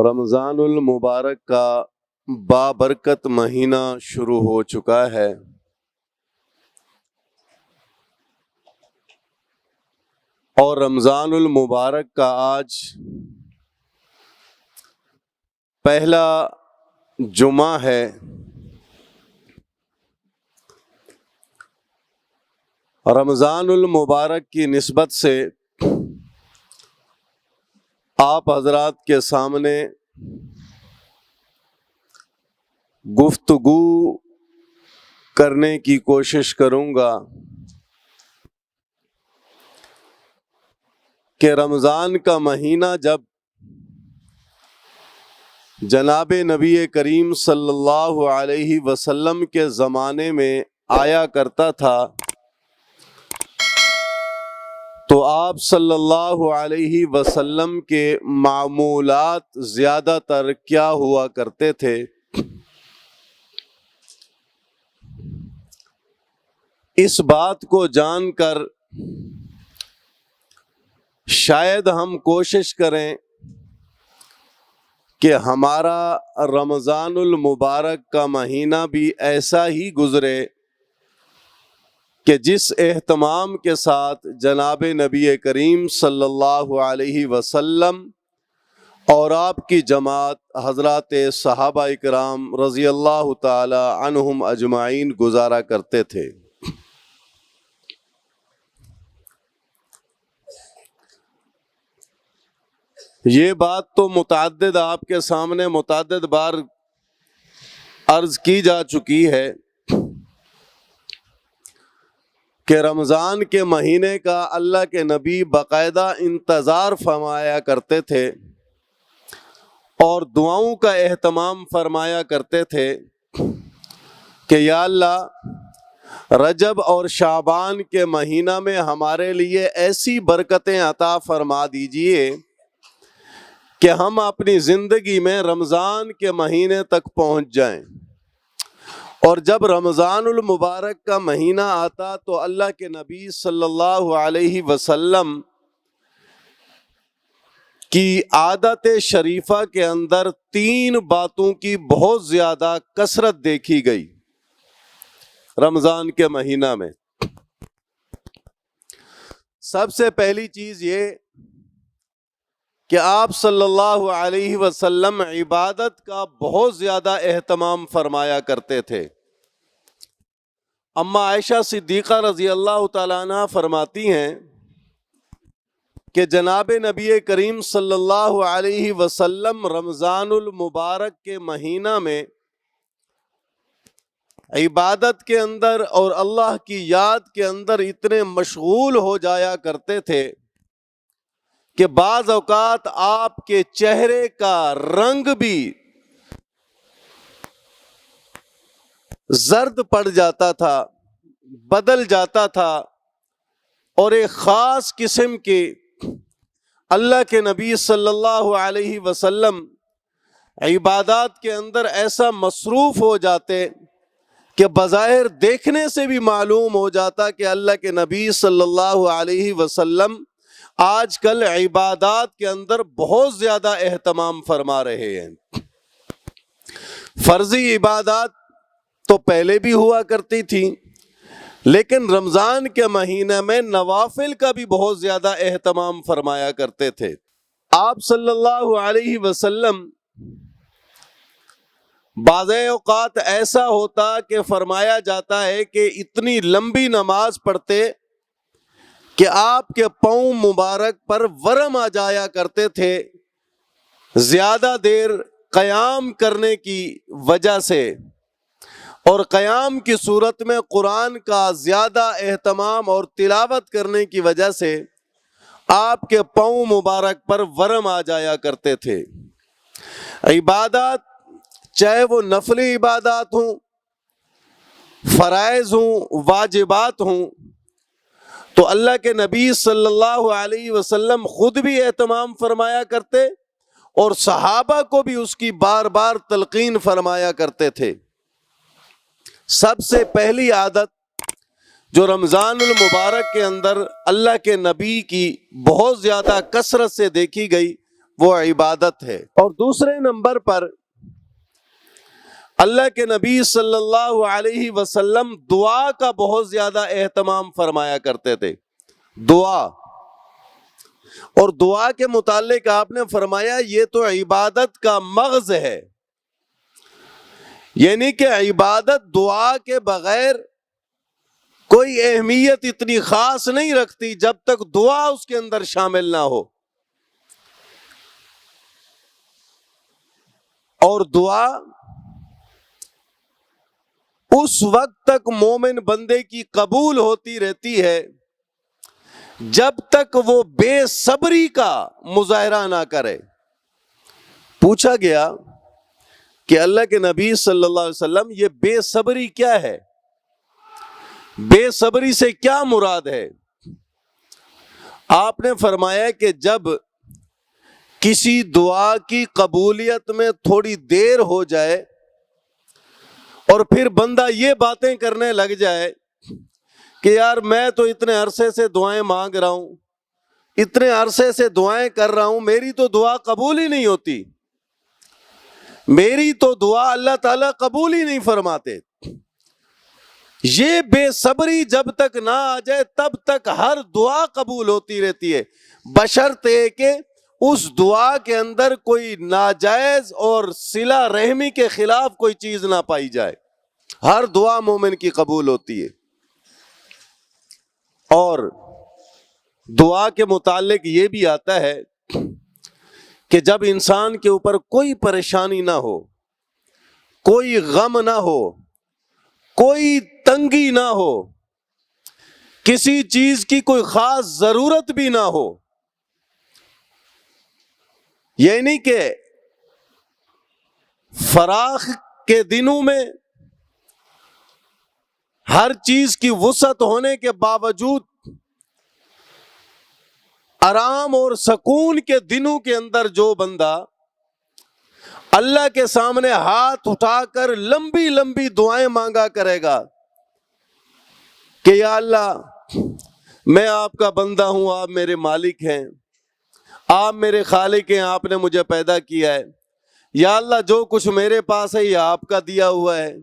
رمضان المبارک کا بابرکت مہینہ شروع ہو چکا ہے۔ اور رمضان المبارک کا آج پہلا جمعہ ہے۔ رمضان المبارک کی نسبت سے آپ حضرات کے سامنے گفتگو کرنے کی کوشش کروں گا کہ رمضان کا مہینہ جب جناب نبی کریم صلی اللہ علیہ وسلم کے زمانے میں آیا کرتا تھا تو آپ صلی اللہ علیہ وسلم کے معمولات زیادہ تر کیا ہوا کرتے تھے؟ اس بات کو جان کر شاید ہم کوشش کریں کہ ہمارا رمضان المبارک کا مہینہ بھی ایسا ہی گزرے کہ جس اہتمام کے ساتھ جناب نبی کریم صلی اللہ علیہ وسلم اور آپ کی جماعت حضرات صحابہ کرام رضی اللہ تعالی عنہم اجمعین گزارا کرتے تھے۔ یہ بات تو متعدد آپ کے سامنے متعدد بار عرض کی جا چکی ہے کہ رمضان کے مہینے کا اللہ کے نبی باقاعدہ انتظار فرمایا کرتے تھے اور دعاؤں کا اہتمام فرمایا کرتے تھے کہ یا اللہ رجب اور شعبان کے مہینہ میں ہمارے لیے ایسی برکتیں عطا فرما دیجئے کہ ہم اپنی زندگی میں رمضان کے مہینے تک پہنچ جائیں۔ اور جب رمضان المبارک کا مہینہ آتا تو اللہ کے نبی صلی اللہ علیہ وسلم کی عادت شریفہ کے اندر 3 باتوں کی بہت زیادہ کثرت دیکھی گئی رمضان کے مہینہ میں۔ سب سے پہلی چیز یہ کہ آپ صلی اللہ علیہ وسلم عبادت کا بہت زیادہ اہتمام فرمایا کرتے تھے۔ اما عائشہ صدیقہ رضی اللہ تعالیٰ عنہ فرماتی ہیں کہ جناب نبی کریم صلی اللہ علیہ وسلم رمضان المبارک کے مہینہ میں عبادت کے اندر اور اللہ کی یاد کے اندر اتنے مشغول ہو جایا کرتے تھے کہ بعض اوقات آپ کے چہرے کا رنگ بھی زرد پڑ جاتا تھا، بدل جاتا تھا، اور ایک خاص قسم کے اللہ کے نبی صلی اللہ علیہ وسلم عبادات کے اندر ایسا مصروف ہو جاتے کہ بظاہر دیکھنے سے بھی معلوم ہو جاتا کہ اللہ کے نبی صلی اللہ علیہ وسلم آج کل عبادات کے اندر بہت زیادہ اہتمام فرما رہے ہیں۔ فرضی عبادات تو پہلے بھی ہوا کرتی تھی، لیکن رمضان کے مہینے میں نوافل کا بھی بہت زیادہ اہتمام فرمایا کرتے تھے۔ آپ صلی اللہ علیہ وسلم بعض اوقات ایسا ہوتا کہ فرمایا جاتا ہے کہ اتنی لمبی نماز پڑھتے کہ آپ کے پاؤں مبارک پر ورم آ جایا کرتے تھے زیادہ دیر قیام کرنے کی وجہ سے، اور قیام کی صورت میں قرآن کا زیادہ اہتمام اور تلاوت کرنے کی وجہ سے آپ کے پاؤں مبارک پر ورم آ جایا کرتے تھے۔ عبادات چاہے وہ نفلی عبادات ہوں، فرائض ہوں، واجبات ہوں، تو اللہ کے نبی صلی اللہ علیہ وسلم خود بھی اہتمام فرمایا کرتے اور صحابہ کو بھی اس کی بار بار تلقین فرمایا کرتے تھے۔ سب سے پہلی عادت جو رمضان المبارک کے اندر اللہ کے نبی کی بہت زیادہ کثرت سے دیکھی گئی وہ عبادت ہے۔ اور دوسرے نمبر پر اللہ کے نبی صلی اللہ علیہ وسلم دعا کا بہت زیادہ اہتمام فرمایا کرتے تھے، دعا۔ اور دعا کے متعلق آپ نے فرمایا یہ تو عبادت کا مغز ہے، یعنی کہ عبادت دعا کے بغیر کوئی اہمیت اتنی خاص نہیں رکھتی جب تک دعا اس کے اندر شامل نہ ہو۔ اور دعا اس وقت تک مومن بندے کی قبول ہوتی رہتی ہے جب تک وہ بے صبری کا مظاہرہ نہ کرے۔ پوچھا گیا کہ اللہ کے نبی صلی اللہ علیہ وسلم یہ بے صبری کیا ہے؟ بے صبری سے کیا مراد ہے؟ آپ نے فرمایا کہ جب کسی دعا کی قبولیت میں تھوڑی دیر ہو جائے اور پھر بندہ یہ باتیں کرنے لگ جائے کہ یار میں تو اتنے عرصے سے دعائیں مانگ رہا ہوں، اتنے عرصے سے دعائیں کر رہا ہوں، میری تو دعا قبول ہی نہیں ہوتی، میری تو دعا اللہ تعالیٰ قبول ہی نہیں فرماتے۔ یہ بے صبری جب تک نہ آ جائے تب تک ہر دعا قبول ہوتی رہتی ہے، بشرطے کہ اس دعا کے اندر کوئی ناجائز اور صلہ رحمی کے خلاف کوئی چیز نہ پائی جائے، ہر دعا مومن کی قبول ہوتی ہے۔ اور دعا کے متعلق یہ بھی آتا ہے کہ جب انسان کے اوپر کوئی پریشانی نہ ہو، کوئی غم نہ ہو، کوئی تنگی نہ ہو، کسی چیز کی کوئی خاص ضرورت بھی نہ ہو، یعنی کہ فراخ کے دنوں میں ہر چیز کی وسعت ہونے کے باوجود آرام اور سکون کے دنوں کے اندر جو بندہ اللہ کے سامنے ہاتھ اٹھا کر لمبی لمبی دعائیں مانگا کرے گا کہ یا اللہ میں آپ کا بندہ ہوں، آپ میرے مالک ہیں، آپ میرے خالق ہیں، آپ نے مجھے پیدا کیا ہے، یا اللہ جو کچھ میرے پاس ہے یہ آپ کا دیا ہوا ہے،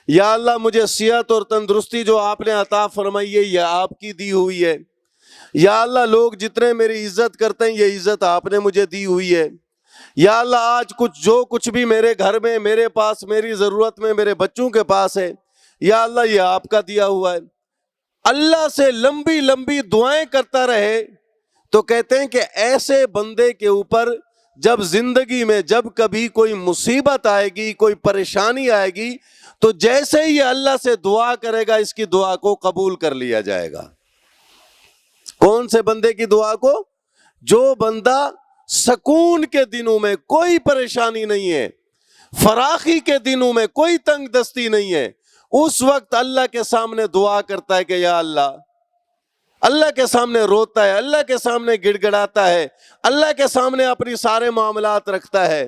یا اللہ مجھے صحت اور تندرستی جو آپ نے عطا فرمائی ہے یہ آپ کی دی ہوئی ہے، یا اللہ لوگ جتنے میری عزت کرتے ہیں یہ عزت آپ نے مجھے دی ہوئی ہے، یا اللہ آج جو کچھ بھی میرے گھر میں، میرے پاس، میری ضرورت میں، میرے بچوں کے پاس ہے، یا اللہ یہ آپ کا دیا ہوا ہے۔ اللہ سے لمبی لمبی دعائیں کرتا رہے تو کہتے ہیں کہ ایسے بندے کے اوپر جب زندگی میں جب کبھی کوئی مصیبت آئے گی، کوئی پریشانی آئے گی، تو جیسے ہی اللہ سے دعا کرے گا اس کی دعا کو قبول کر لیا جائے گا۔ کون سے بندے کی دعا کو؟ جو بندہ سکون کے دنوں میں کوئی پریشانی نہیں ہے، فراخی کے دنوں میں کوئی تنگ دستی نہیں ہے، اس وقت اللہ کے سامنے دعا کرتا ہے کہ یا اللہ، اللہ کے سامنے روتا ہے، اللہ کے سامنے گڑ گڑاتا ہے، اللہ کے سامنے اپنی سارے معاملات رکھتا ہے۔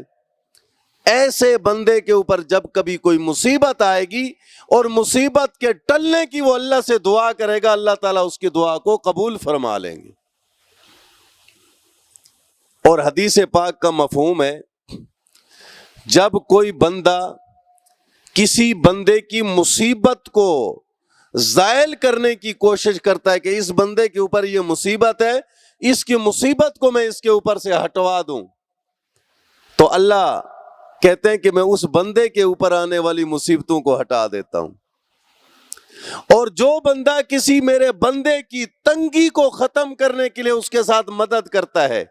ایسے بندے کے اوپر جب کبھی کوئی مصیبت آئے گی اور مصیبت کے ٹلنے کی وہ اللہ سے دعا کرے گا، اللہ تعالیٰ اس کی دعا کو قبول فرما لیں گے۔ اور حدیث پاک کا مفہوم ہے جب کوئی بندہ کسی بندے کی مصیبت کو زائل کرنے کی کوشش کرتا ہے کہ اس بندے کے اوپر یہ مصیبت ہے، اس کی مصیبت کو میں اس کے اوپر سے ہٹوا دوں، تو اللہ کہتے ہیں کہ میں اس بندے کے اوپر آنے والی مصیبتوں کو ہٹا دیتا ہوں۔ اور جو بندہ کسی میرے بندے کی تنگی کو ختم کرنے کے لیے اس کے ساتھ مدد کرتا ہے،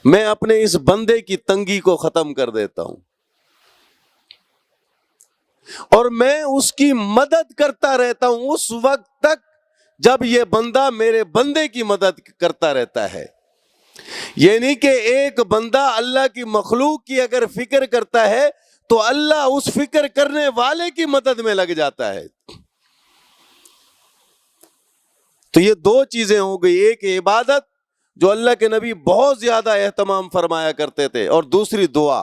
میں اپنے اس بندے کی تنگی کو ختم کر دیتا ہوں، اور میں اس کی مدد کرتا رہتا ہوں اس وقت تک جب یہ بندہ میرے بندے کی مدد کرتا رہتا ہے۔ یعنی کہ ایک بندہ اللہ کی مخلوق کی اگر فکر کرتا ہے تو اللہ اس فکر کرنے والے کی مدد میں لگ جاتا ہے۔ تو یہ دو چیزیں ہو گئی، ایک عبادت جو اللہ کے نبی بہت زیادہ اہتمام فرمایا کرتے تھے، اور دوسری دعا،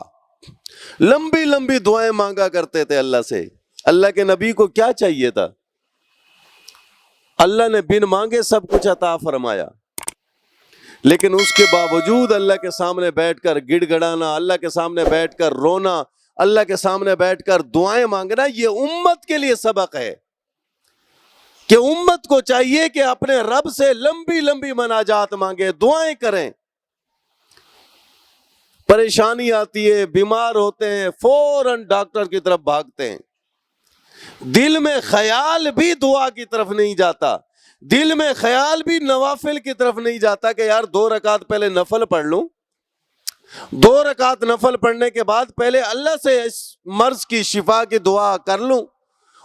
لمبی لمبی دعائیں مانگا کرتے تھے اللہ سے۔ اللہ کے نبی کو کیا چاہیے تھا؟ اللہ نے بن مانگے سب کچھ عطا فرمایا، لیکن اس کے باوجود اللہ کے سامنے بیٹھ کر گڑ گڑانا، اللہ کے سامنے بیٹھ کر رونا، اللہ کے سامنے بیٹھ کر دعائیں مانگنا، یہ امت کے لیے سبق ہے کہ امت کو چاہیے کہ اپنے رب سے لمبی لمبی مناجات مانگے، دعائیں کریں۔ پریشانی آتی ہے، بیمار ہوتے ہیں، فوراً ڈاکٹر کی طرف بھاگتے ہیں، دل میں خیال بھی دعا کی طرف نہیں جاتا، دل میں خیال بھی نوافل کی طرف نہیں جاتا کہ یار 2 رکعت پہلے نفل پڑھ لوں، 2 رکعت نفل پڑھنے کے بعد پہلے اللہ سے اس مرض کی شفا کی دعا کر لوں،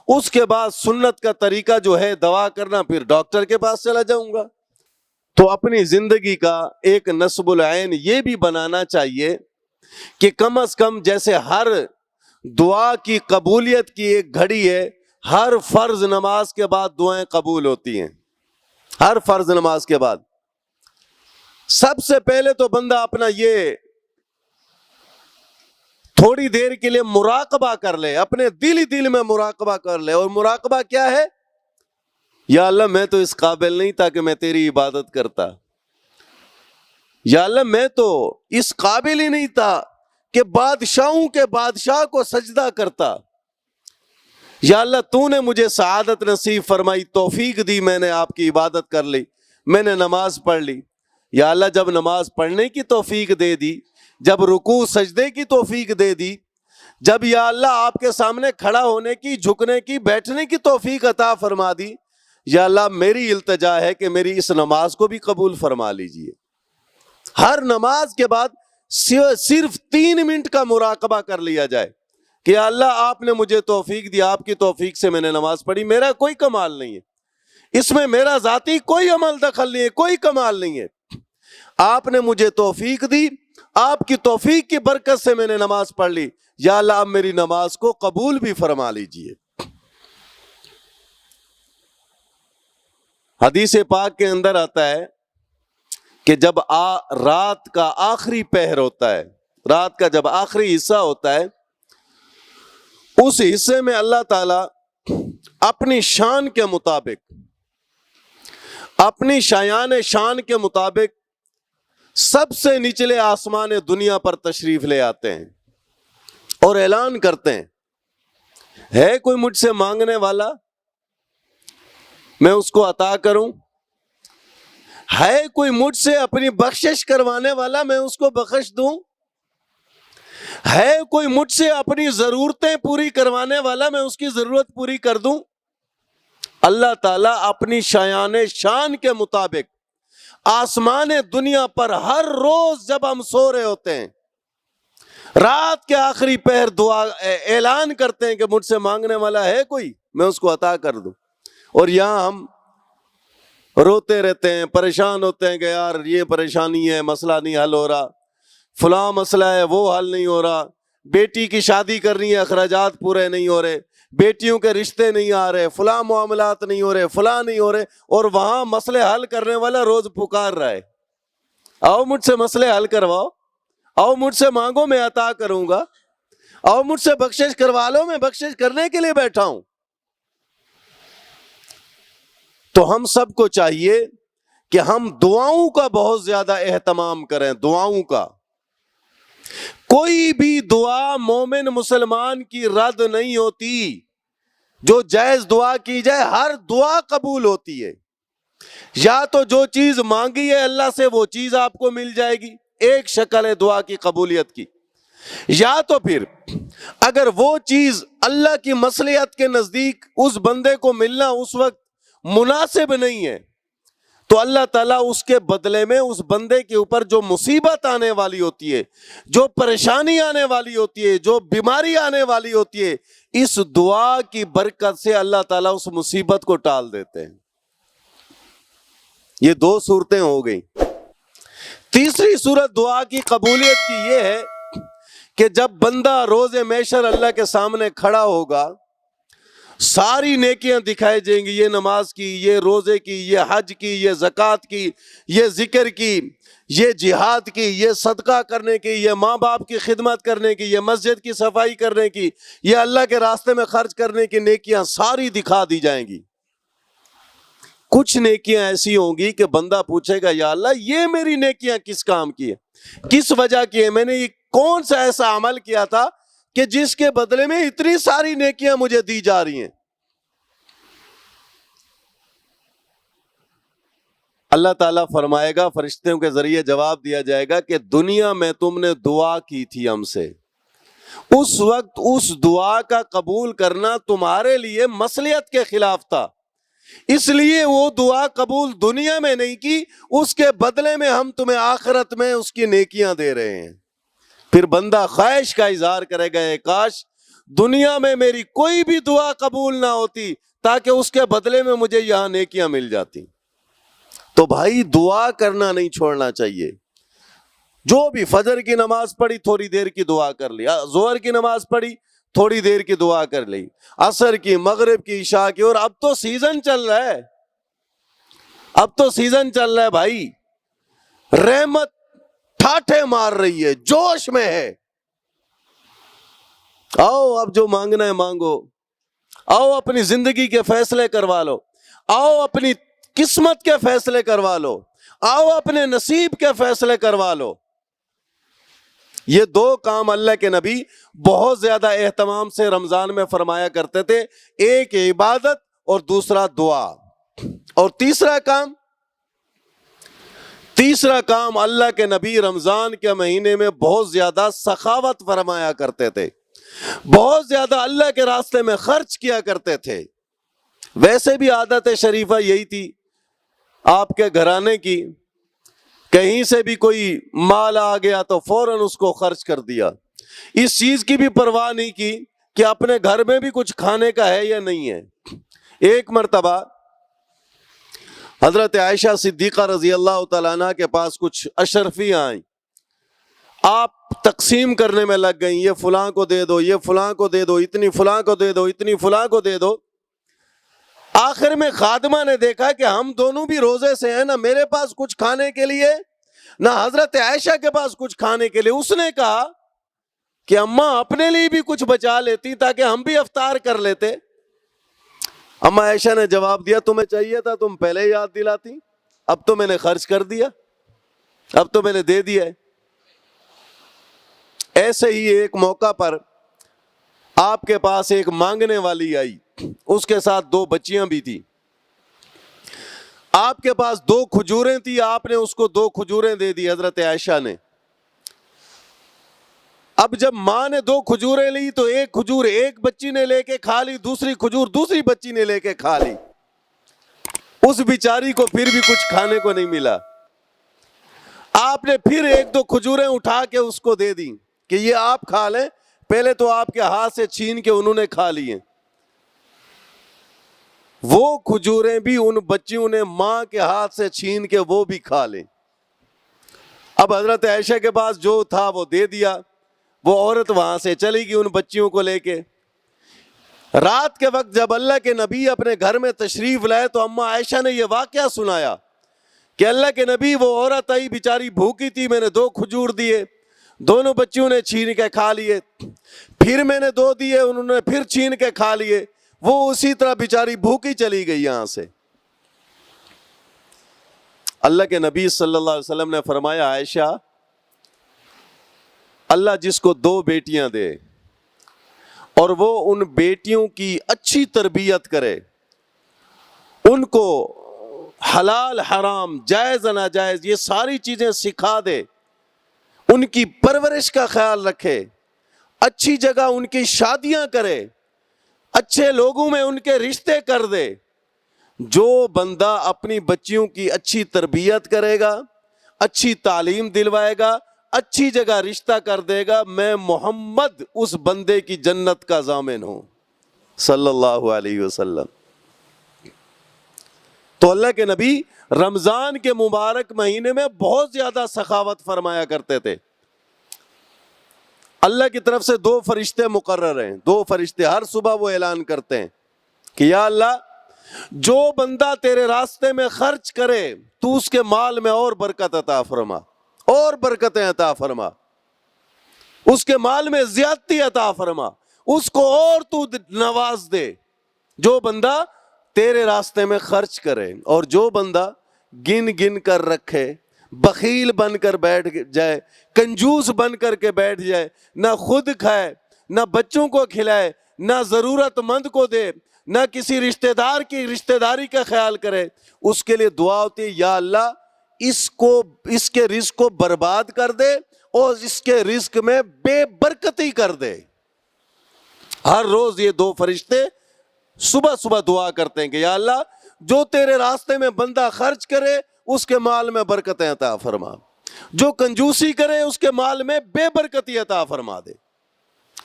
اس کے بعد سنت کا طریقہ جو ہے دوا کرنا، پھر ڈاکٹر کے پاس چلا جاؤں گا۔ تو اپنی زندگی کا ایک نصب العین یہ بھی بنانا چاہیے کہ کم از کم جیسے ہر دعا کی قبولیت کی ایک گھڑی ہے، ہر فرض نماز کے بعد دعائیں قبول ہوتی ہیں، ہر فرض نماز کے بعد سب سے پہلے تو بندہ اپنا یہ تھوڑی دیر کے لیے مراقبہ کر لے، اپنے دل ہی دل میں مراقبہ کر لے۔ اور مراقبہ کیا ہے؟ یا اللہ میں تو اس قابل نہیں تھا کہ میں تیری عبادت کرتا، یا اللہ میں تو اس قابل ہی نہیں تھا کہ بادشاہوں کے بادشاہ کو سجدہ کرتا، یا اللہ تو نے مجھے سعادت نصیب فرمائی، توفیق دی، میں نے آپ کی عبادت کر لی، میں نے نماز پڑھ لی۔ یا اللہ جب نماز پڑھنے کی توفیق دے دی، جب رکوع سجدے کی توفیق دے دی، جب یا اللہ آپ کے سامنے کھڑا ہونے کی، جھکنے کی، بیٹھنے کی توفیق عطا فرما دی، یا اللہ میری التجا ہے کہ میری اس نماز کو بھی قبول فرما لیجئے۔ ہر نماز کے بعد صرف 3 منٹ کا مراقبہ کر لیا جائے کہ یا اللہ آپ نے مجھے توفیق دی، آپ کی توفیق سے میں نے نماز پڑھی، میرا کوئی کمال نہیں ہے، اس میں میرا ذاتی کوئی عمل دخل نہیں ہے، کوئی کمال نہیں ہے، آپ نے مجھے توفیق دی، آپ کی توفیق کی برکت سے میں نے نماز پڑھ لی، یا اللہ آپ میری نماز کو قبول بھی فرما لیجئے۔ حدیث پاک کے اندر آتا ہے کہ جب رات کا آخری پہر ہوتا ہے، رات کا جب آخری حصہ ہوتا ہے، اس حصے میں اللہ تعالی اپنی شان کے مطابق، اپنی شایان شان کے مطابق سب سے نچلے آسمان دنیا پر تشریف لے آتے ہیں اور اعلان کرتے ہیں، ہے کوئی مجھ سے مانگنے والا میں اس کو عطا کروں، ہے کوئی مجھ سے اپنی بخشش کروانے والا میں اس کو بخش دوں، ہے کوئی مجھ سے اپنی ضرورتیں پوری کروانے والا میں اس کی ضرورت پوری کر دوں۔ اللہ تعالیٰ اپنی شایان شان کے مطابق آسمان دنیا پر ہر روز جب ہم سو رہے ہوتے ہیں، رات کے آخری پہر دعا اعلان کرتے ہیں کہ مجھ سے مانگنے والا ہے کوئی میں اس کو عطا کر دوں، اور یہاں ہم روتے رہتے ہیں، پریشان ہوتے ہیں کہ یار یہ پریشانی ہے، مسئلہ نہیں حل ہو رہا، فلاں مسئلہ ہے وہ حل نہیں ہو رہا، بیٹی کی شادی کرنی ہے اخراجات پورے نہیں ہو رہے، بیٹیوں کے رشتے نہیں آ رہے، فلاں معاملات نہیں ہو رہے، فلاں نہیں ہو رہے، اور وہاں مسئلے حل کرنے والا روز پکار رہا ہے، آؤ مجھ سے مسئلے حل کرواؤ، آؤ مجھ سے مانگو میں عطا کروں گا، آؤ مجھ سے بخشش کروا لو میں بخشش کرنے کے لیے بیٹھا ہوں۔ تو ہم سب کو چاہیے کہ ہم دعاؤں کا بہت زیادہ اہتمام کریں، دعاؤں کا۔ کوئی بھی دعا مومن مسلمان کی رد نہیں ہوتی، جو جائز دعا کی جائے ہر دعا قبول ہوتی ہے۔ یا تو جو چیز مانگی ہے اللہ سے وہ چیز آپ کو مل جائے گی، ایک شکل ہے دعا کی قبولیت کی، یا تو پھر اگر وہ چیز اللہ کی مصلحت کے نزدیک اس بندے کو ملنا اس وقت مناسب نہیں ہے، تو اللہ تعالیٰ اس کے بدلے میں اس بندے کے اوپر جو مصیبت آنے والی ہوتی ہے، جو پریشانی آنے والی ہوتی ہے، جو بیماری آنے والی ہوتی ہے، اس دعا کی برکت سے اللہ تعالیٰ اس مصیبت کو ٹال دیتے ہیں۔ یہ 2 صورتیں ہو گئیں۔ تیسری صورت دعا کی قبولیت کی یہ ہے کہ جب بندہ روز محشر اللہ کے سامنے کھڑا ہوگا، ساری نیکیاں دکھائی جائیں گی، یہ نماز کی، یہ روزے کی، یہ حج کی، یہ زکوٰۃ کی، یہ ذکر کی، یہ جہاد کی، یہ صدقہ کرنے کی، یہ ماں باپ کی خدمت کرنے کی، یہ مسجد کی صفائی کرنے کی، یہ اللہ کے راستے میں خرچ کرنے کی نیکیاں ساری دکھا دی جائیں گی۔ کچھ نیکیاں ایسی ہوں گی کہ بندہ پوچھے گا یا اللہ یہ میری نیکیاں کس کام کی ہے، کس وجہ کی ہے، میں نے یہ کون سا ایسا عمل کیا تھا کہ جس کے بدلے میں اتنی ساری نیکیاں مجھے دی جا رہی ہیں۔ اللہ تعالیٰ فرمائے گا، فرشتوں کے ذریعے جواب دیا جائے گا کہ دنیا میں تم نے دعا کی تھی ہم سے، اس وقت اس دعا کا قبول کرنا تمہارے لیے مصلحت کے خلاف تھا، اس لیے وہ دعا قبول دنیا میں نہیں کی، اس کے بدلے میں ہم تمہیں آخرت میں اس کی نیکیاں دے رہے ہیں۔ پھر بندہ خواہش کا اظہار کرے گا، کاش دنیا میں میری کوئی بھی دعا قبول نہ ہوتی تاکہ اس کے بدلے میں مجھے یہاں نیکیاں مل جاتی۔ تو بھائی دعا کرنا نہیں چھوڑنا چاہیے۔ جو بھی فجر کی نماز پڑھی تھوڑی دیر کی دعا کر لی، ظہر کی نماز پڑھی تھوڑی دیر کی دعا کر لی، عصر کی، مغرب کی، عشاء کی، اور اب تو سیزن چل رہا ہے، اب تو سیزن چل رہا ہے بھائی، رحمت ٹھاٹھے مار رہی ہے، جوش میں ہے۔ آؤ اب جو مانگنا ہے مانگو، آؤ اپنی زندگی کے فیصلے کروا لو، آؤ اپنی قسمت کے فیصلے کروا لو، آؤ اپنے نصیب کے فیصلے کروا لو۔ یہ دو کام اللہ کے نبی بہت زیادہ اہتمام سے رمضان میں فرمایا کرتے تھے، ایک عبادت اور دوسرا دعا، اور تیسرا کام اللہ کے نبی رمضان کے مہینے میں بہت زیادہ سخاوت فرمایا کرتے تھے، بہت زیادہ اللہ کے راستے میں خرچ کیا کرتے تھے۔ ویسے بھی عادت شریفہ یہی تھی آپ کے گھرانے کی، کہیں سے بھی کوئی مال آ گیا تو فوراً اس کو خرچ کر دیا، اس چیز کی بھی پرواہ نہیں کی کہ اپنے گھر میں بھی کچھ کھانے کا ہے یا نہیں ہے۔ ایک مرتبہ حضرت عائشہ صدیقہ رضی اللہ تعالیٰ عنہ کے پاس کچھ اشرفیاں آئیں، آپ تقسیم کرنے میں لگ گئیں، یہ فلاں کو دے دو، یہ فلاں کو دے دو، اتنی فلاں کو دے دو، اتنی فلاں کو دے دو۔ آخر میں خادمہ نے دیکھا کہ ہم دونوں بھی روزے سے ہیں، نہ میرے پاس کچھ کھانے کے لیے نہ حضرت عائشہ کے پاس کچھ کھانے کے لیے۔ اس نے کہا کہ اماں اپنے لیے بھی کچھ بچا لیتی تاکہ ہم بھی افطار کر لیتے۔ اماں عائشہ نے جواب دیا، تمہیں چاہیے تھا تم پہلے یاد دلاتی، اب تو میں نے خرچ کر دیا، اب تو میں نے دے دیا ہے۔ ایسے ہی ایک موقع پر آپ کے پاس ایک مانگنے والی آئی، اس کے ساتھ 2 بچیاں بھی تھی، آپ کے پاس 2 کھجوریں تھی، آپ نے اس کو 2 کھجوریں دے دی حضرت عائشہ نے۔ اب جب ماں نے 2 کھجوریں لی تو ایک کھجور ایک بچی نے لے کے کھا لی، دوسری کھجور دوسری بچی نے لے کے کھا لی، اس بیچاری کو پھر بھی کچھ کھانے کو نہیں ملا۔ آپ نے پھر 1-2 کھجوریں اٹھا کے اس کو دے دی کہ یہ آپ کھا لیں، پہلے تو آپ کے ہاتھ سے چھین کے انہوں نے کھا لی ہیں۔ وہ کھجوریں بھی ان بچیوں نے ماں کے ہاتھ سے چھین کے وہ بھی کھا لیں۔ اب حضرت عائشہ کے پاس جو تھا وہ دے دیا، وہ عورت وہاں سے چلی گئی ان بچیوں کو لے کے۔ رات کے وقت جب اللہ کے نبی اپنے گھر میں تشریف لائے تو اماں عائشہ نے یہ واقعہ سنایا کہ اللہ کے نبی، وہ عورت آئی بیچاری بھوکی تھی، میں نے 2 کھجور دیے، دونوں بچیوں نے چھین کے کھا لیے، پھر میں نے 2 دیے، انہوں نے پھر چھین کے کھا لیے، وہ اسی طرح بیچاری بھوکی چلی گئی یہاں سے۔ اللہ کے نبی صلی اللہ علیہ وسلم نے فرمایا، عائشہ، اللہ جس کو 2 بیٹیاں دے اور وہ ان بیٹیوں کی اچھی تربیت کرے، ان کو حلال حرام جائز ناجائز یہ ساری چیزیں سکھا دے، ان کی پرورش کا خیال رکھے، اچھی جگہ ان کی شادیاں کرے، اچھے لوگوں میں ان کے رشتے کر دے، جو بندہ اپنی بچیوں کی اچھی تربیت کرے گا، اچھی تعلیم دلوائے گا، اچھی جگہ رشتہ کر دے گا، میں محمد اس بندے کی جنت کا ضامن ہوں صلی اللہ علیہ وسلم۔ تو اللہ کے نبی رمضان کے مبارک مہینے میں بہت زیادہ سخاوت فرمایا کرتے تھے۔ اللہ کی طرف سے 2 فرشتے مقرر ہیں، 2 فرشتے ہر صبح وہ اعلان کرتے ہیں کہ یا اللہ، جو بندہ تیرے راستے میں خرچ کرے تو اس کے مال میں اور برکت عطا فرما، اور برکتیں عطا فرما، اس کے مال میں زیادتی عطا فرما، اس کو اور تو نواز دے۔ جو بندہ تیرے راستے میں خرچ کرے. اور جو بندہ گن گن کر رکھے، بخیل بن کر بیٹھ جائے، کنجوس بن کر کے بیٹھ جائے، نہ خود کھائے، نہ بچوں کو کھلائے، نہ ضرورت مند کو دے، نہ کسی رشتہ دار کی رشتہ داری کا خیال کرے، اس کے لیے دعا ہوتی ہے یا اللہ اس کے رزق کو برباد کر دے اور اس کے رزق میں بے برکتی کر دے. ہر روز یہ دو فرشتے صبح صبح دعا کرتے ہیں کہ یا اللہ جو تیرے راستے میں بندہ خرچ کرے اس کے مال میں برکتیں عطا فرما، جو کنجوسی کرے اس کے مال میں بے برکتی عطا فرما دے.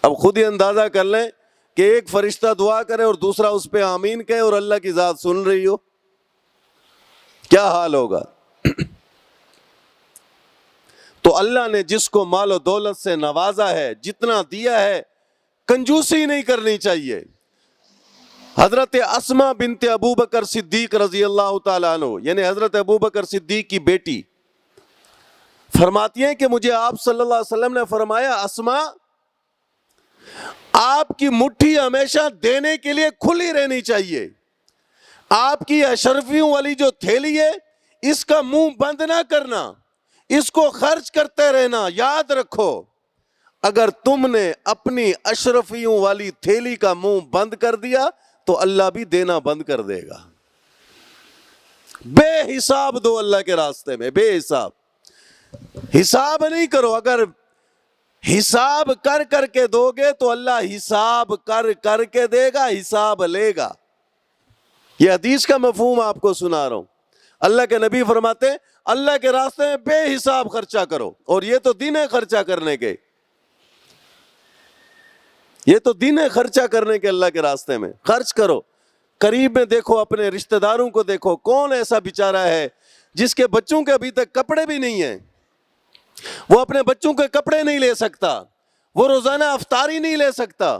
اب خود ہی اندازہ کر لیں کہ ایک فرشتہ دعا کرے اور دوسرا اس پہ آمین کہے اور اللہ کی ذات سن رہی ہو، کیا حال ہوگا. تو اللہ نے جس کو مال و دولت سے نوازا ہے، جتنا دیا ہے، کنجوسی نہیں کرنی چاہیے. حضرت اسما بنت ابو بکر صدیق رضی اللہ تعالیٰ عنہ، یعنی حضرت ابو بکر صدیق کی بیٹی، فرماتی ہیں کہ مجھے آپ صلی اللہ علیہ وسلم نے فرمایا اسما آپ کی مٹھی ہمیشہ دینے کے لیے کھلی رہنی چاہیے. آپ کی اشرفیوں والی جو تھیلی ہے اس کا منہ بند نہ کرنا، اس کو خرچ کرتے رہنا. یاد رکھو اگر تم نے اپنی اشرفیوں والی تھیلی کا منہ بند کر دیا تو اللہ بھی دینا بند کر دے گا. بے حساب دو اللہ کے راستے میں، بے حساب. حساب نہیں کرو. اگر حساب کر کر کے دو گے تو اللہ حساب کر کر کے دے گا، حساب لے گا. یہ حدیث کا مفہوم آپ کو سنا رہا ہوں. اللہ کے نبی فرماتے ہیں اللہ کے راستے میں بے حساب خرچہ کرو. اور یہ تو دن ہے خرچہ کرنے کے، یہ تو دن ہے خرچہ کرنے کے. اللہ کے راستے میں خرچ کرو. قریب میں دیکھو، اپنے رشتہ داروں کو دیکھو، کون ایسا بیچارہ ہے جس کے بچوں کے ابھی تک کپڑے بھی نہیں ہیں، وہ اپنے بچوں کے کپڑے نہیں لے سکتا، وہ روزانہ افطاری نہیں لے سکتا،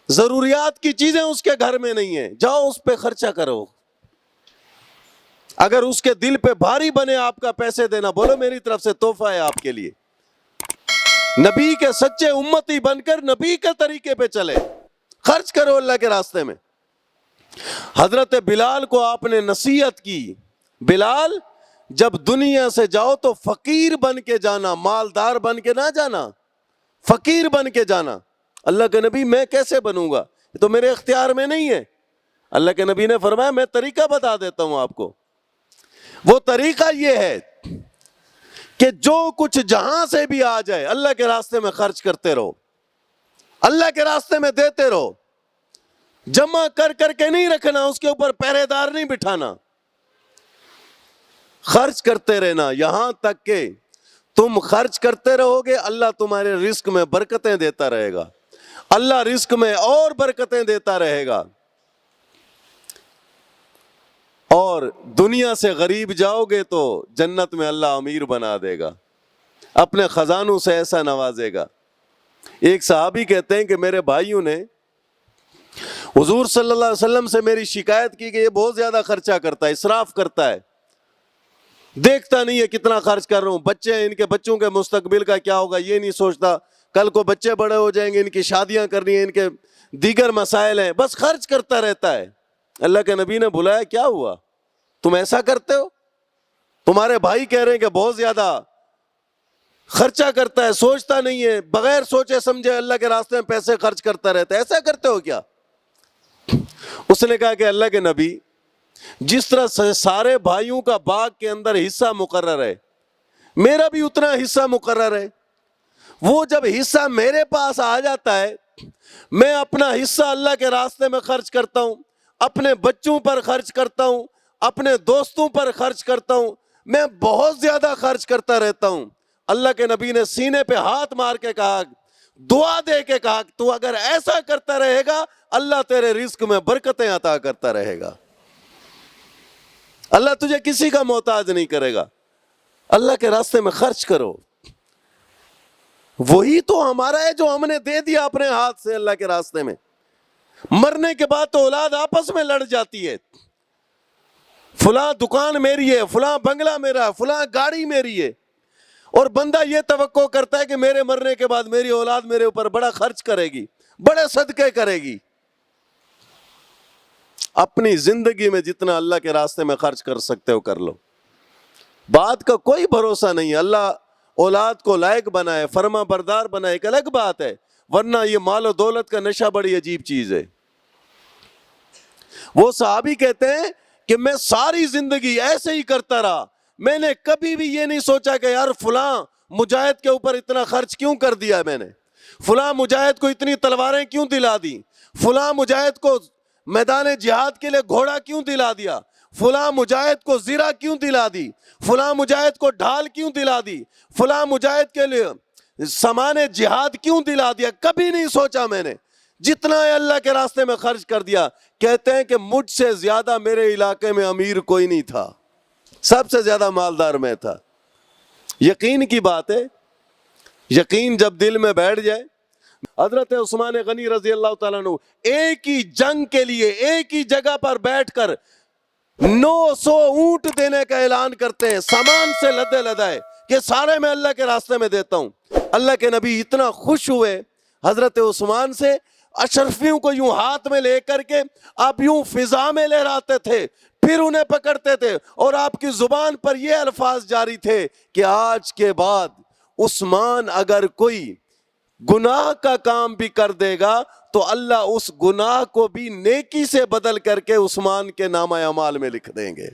ضروریات کی چیزیں اس کے گھر میں نہیں ہیں. جاؤ اس پہ خرچہ کرو. اگر اس کے دل پہ بھاری بنے آپ کا پیسے دینا، بولو میری طرف سے تحفہ ہے آپ کے لیے. نبی کے سچے امتی بن کر نبی کے طریقے پہ چلے، خرچ کرو اللہ کے راستے میں. حضرت بلال کو آپ نے نصیحت کی، بلال جب دنیا سے جاؤ تو فقیر بن کے جانا، مالدار بن کے نہ جانا، فقیر بن کے جانا. اللہ کے نبی میں کیسے بنوں گا، یہ تو میرے اختیار میں نہیں ہے. اللہ کے نبی نے فرمایا میں طریقہ بتا دیتا ہوں آپ کو. وہ طریقہ یہ ہے کہ جو کچھ جہاں سے بھی آ جائے اللہ کے راستے میں خرچ کرتے رہو، اللہ کے راستے میں دیتے رہو. جمع کر کر کے نہیں رکھنا، اس کے اوپر پہرے دار نہیں بٹھانا، خرچ کرتے رہنا. یہاں تک کہ تم خرچ کرتے رہو گے اللہ تمہارے رزق میں برکتیں دیتا رہے گا، اللہ رزق میں اور برکتیں دیتا رہے گا. اور دنیا سے غریب جاؤ گے تو جنت میں اللہ امیر بنا دے گا، اپنے خزانوں سے ایسا نوازے گا. ایک صحابی کہتے ہیں کہ میرے بھائیوں نے حضور صلی اللہ علیہ وسلم سے میری شکایت کی کہ یہ بہت زیادہ خرچہ کرتا ہے، اسراف کرتا ہے، دیکھتا نہیں ہے کتنا خرچ کر رہا ہوں. بچے ہیں، ان کے بچوں کے مستقبل کا کیا ہوگا یہ نہیں سوچتا، کل کو بچے بڑے ہو جائیں گے، ان کی شادیاں کرنی ہیں، ان کے دیگر مسائل ہیں، بس خرچ کرتا رہتا ہے. اللہ کے نبی نے بلایا کیا ہوا، تم ایسا کرتے ہو؟ تمہارے بھائی کہہ رہے ہیں کہ بہت زیادہ خرچہ کرتا ہے، سوچتا نہیں ہے، بغیر سوچے سمجھے اللہ کے راستے میں پیسے خرچ کرتا رہتا ہے، ایسا کرتے ہو کیا؟ اس نے کہا کہ اللہ کے نبی جس طرح سارے بھائیوں کا باغ کے اندر حصہ مقرر ہے، میرا بھی اتنا حصہ مقرر ہے. وہ جب حصہ میرے پاس آ جاتا ہے میں اپنا حصہ اللہ کے راستے میں خرچ کرتا ہوں، اپنے بچوں پر خرچ کرتا ہوں، اپنے دوستوں پر خرچ کرتا ہوں، میں بہت زیادہ خرچ کرتا رہتا ہوں. اللہ کے نبی نے سینے پہ ہاتھ مار کے کہا، دعا دے کے کہا کہ تو اگر ایسا کرتا رہے گا اللہ تیرے رزق میں برکتیں عطا کرتا رہے گا، اللہ تجھے کسی کا محتاج نہیں کرے گا. اللہ کے راستے میں خرچ کرو. وہی تو ہمارا ہے جو ہم نے دے دیا اپنے ہاتھ سے اللہ کے راستے میں. مرنے کے بعد تو اولاد آپس میں لڑ جاتی ہے، فلاں دکان میری ہے، فلاں بنگلہ میرا ہے، فلاں گاڑی میری ہے، اور بندہ یہ توقع کرتا ہے کہ میرے مرنے کے بعد میری اولاد میرے اوپر بڑا خرچ کرے گی، بڑے صدقے کرے گی. اپنی زندگی میں جتنا اللہ کے راستے میں خرچ کر سکتے ہو کر لو. بات کا کوئی بھروسہ نہیں. اللہ اولاد کو لائق بنائے, فرما بردار بنائے, ایک الگ بات ہے, ورنہ یہ مال و دولت کا نشہ بڑی عجیب چیز ہے. وہ صحابی کہتے ہیں کہ میں ساری زندگی ایسے ہی کرتا رہا, میں نے کبھی بھی یہ نہیں سوچا کہ یار فلاں مجاہد کے اوپر اتنا خرچ کیوں کر دیا, میں نے فلاں مجاہد کو اتنی تلواریں کیوں دلا دی, فلاں مجاہد کو میدان جہاد کے لیے گھوڑا کیوں دلا دیا, فلاں مجاہد کو زرہ کیوں دلا دی, فلاں مجاہد کو ڈھال کیوں دلا دی, فلاں مجاہد کے لیے سامان جہاد کیوں دلا دیا. کبھی نہیں سوچا میں نے, جتنا اللہ کے راستے میں خرچ کر دیا. کہتے ہیں کہ مجھ سے زیادہ میرے علاقے میں امیر کوئی نہیں تھا, سب سے زیادہ مالدار میں تھا. یقین کی بات ہے, یقین جب دل میں بیٹھ جائے. حضرت عثمان غنی رضی اللہ تعالیٰ عنہ ایک ہی جنگ کے لیے ایک ہی جگہ پر بیٹھ کر 900 اونٹ دینے کا اعلان کرتے ہیں, سامان سے لدے لدائے, کہ سارے میں اللہ کے راستے میں دیتا ہوں. اللہ کے نبی اتنا خوش ہوئے حضرت عثمان سے, اشرفیوں کو یوں ہاتھ میں لے کر کے آپ یوں فضا میں لہراتے تھے, پھر انہیں پکڑتے تھے, اور آپ کی زبان پر یہ الفاظ جاری تھے کہ آج کے بعد عثمان اگر کوئی گناہ کا کام بھی کر دے گا تو اللہ اس گناہ کو بھی نیکی سے بدل کر کے عثمان کے نامہ اعمال میں لکھ دیں گے.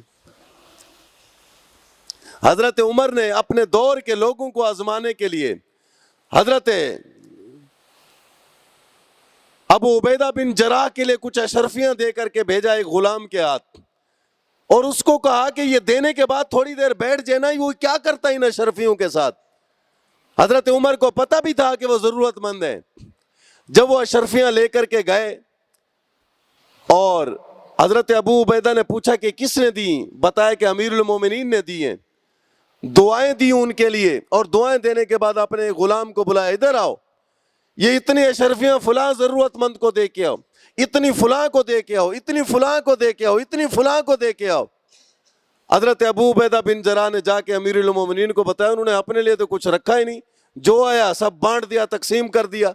حضرت عمر نے اپنے دور کے لوگوں کو آزمانے کے لیے حضرت ابو عبیدہ بن جراح کے لیے کچھ اشرفیاں دے کر کے بھیجا ایک غلام کے ہاتھ, اور اس کو کہا کہ یہ دینے کے بعد تھوڑی دیر بیٹھ جانا, وہ کیا کرتا ان اشرفیوں کے ساتھ. حضرت عمر کو پتہ بھی تھا کہ وہ ضرورت مند ہے. جب وہ اشرفیاں لے کر کے گئے اور حضرت ابو عبیدہ نے پوچھا کہ کس نے دی, بتایا کہ امیر المومنین نے دی ہیں. دعائیں دی ان کے لیے, اور دعائیں دینے کے بعد اپنے غلام کو بلایا, ادھر آؤ, یہ اتنی اشرفیاں فلاں ضرورت مند کو دے کے آؤ, اتنی فلاں کو دے کے آؤ, اتنی فلاں کو دے کے آؤ, اتنی فلاں کو دے کے آؤ. حضرت ابو عبیدہ بن جراح نے جا کے امیر المومنین کو بتایا, انہوں نے اپنے لیے تو کچھ رکھا ہی نہیں, جو آیا سب بانٹ دیا, تقسیم کر دیا.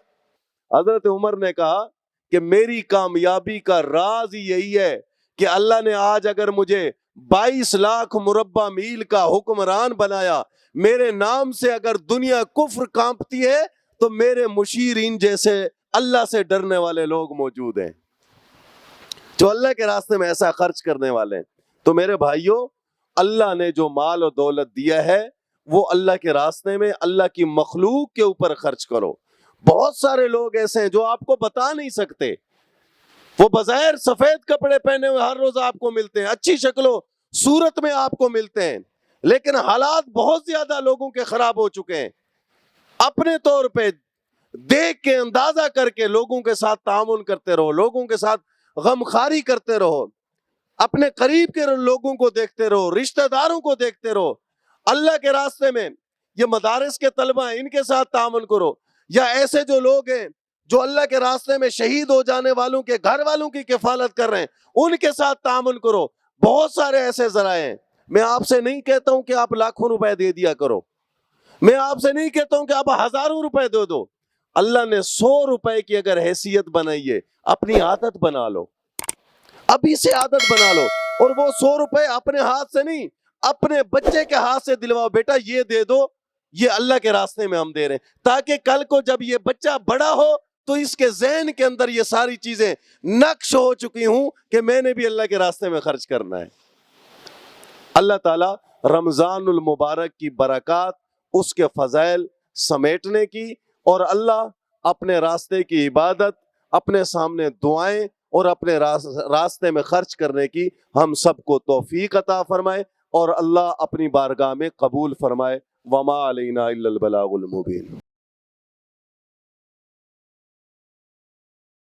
حضرت عمر نے کہا کہ میری کامیابی کا راز ہی یہی ہے کہ اللہ نے آج اگر مجھے 22 لاکھ مربع میل کا حکمران بنایا, میرے نام سے اگر دنیا کفر کانپتی ہے تو میرے مشیرین جیسے اللہ سے ڈرنے والے لوگ موجود ہیں جو اللہ کے راستے میں ایسا خرچ کرنے والے ہیں. تو میرے بھائیوں, اللہ نے جو مال و دولت دیا ہے وہ اللہ کے راستے میں اللہ کی مخلوق کے اوپر خرچ کرو. بہت سارے لوگ ایسے ہیں جو آپ کو بتا نہیں سکتے, وہ بظاہر سفید کپڑے پہنے ہوئے ہر روز آپ کو ملتے ہیں, اچھی شکل و صورت میں آپ کو ملتے ہیں, لیکن حالات بہت زیادہ لوگوں کے خراب ہو چکے ہیں. اپنے طور پہ دیکھ کے اندازہ کر کے لوگوں کے ساتھ تعاون کرتے رہو, لوگوں کے ساتھ غمخواری کرتے رہو, اپنے قریب کے لوگوں کو دیکھتے رہو, رشتہ داروں کو دیکھتے رہو. اللہ کے راستے میں یہ مدارس کے طلبہ ہیں, ان کے ساتھ تعاون کرو, یا ایسے جو لوگ ہیں جو اللہ کے راستے میں شہید ہو جانے والوں کے گھر والوں کی کفالت کر رہے ہیں, ان کے ساتھ تعاون کرو. بہت سارے ایسے ذرائع ہیں. میں آپ سے نہیں کہتا ہوں کہ آپ لاکھوں روپے دے دیا کرو, میں آپ سے نہیں کہتا ہوں کہ آپ ہزاروں روپے دے دو. اللہ نے 100 روپے کی اگر حیثیت بنائی ہے, اپنی عادت بنا لو, ابھی سے عادت بنا لو, اور وہ 100 روپے اپنے ہاتھ سے نہیں, اپنے بچے کے ہاتھ سے دلواؤ, بیٹا یہ دے دو, یہ اللہ کے راستے میں ہم دے رہے ہیں, تاکہ کل کو جب یہ بچہ بڑا ہو تو اس کے ذہن کے اندر یہ ساری چیزیں نقش ہو چکی ہوں کہ میں نے بھی اللہ کے راستے میں خرچ کرنا ہے. اللہ تعالیٰ رمضان المبارک کی برکات, اس کے فضائل سمیٹنے کی, اور اللہ اپنے راستے کی عبادت, اپنے سامنے دعائیں اور اپنے راستے میں خرچ کرنے کی ہم سب کو توفیق عطا فرمائے, اور اللہ اپنی بارگاہ میں قبول فرمائے. وما علینا الا البلاغ المبین.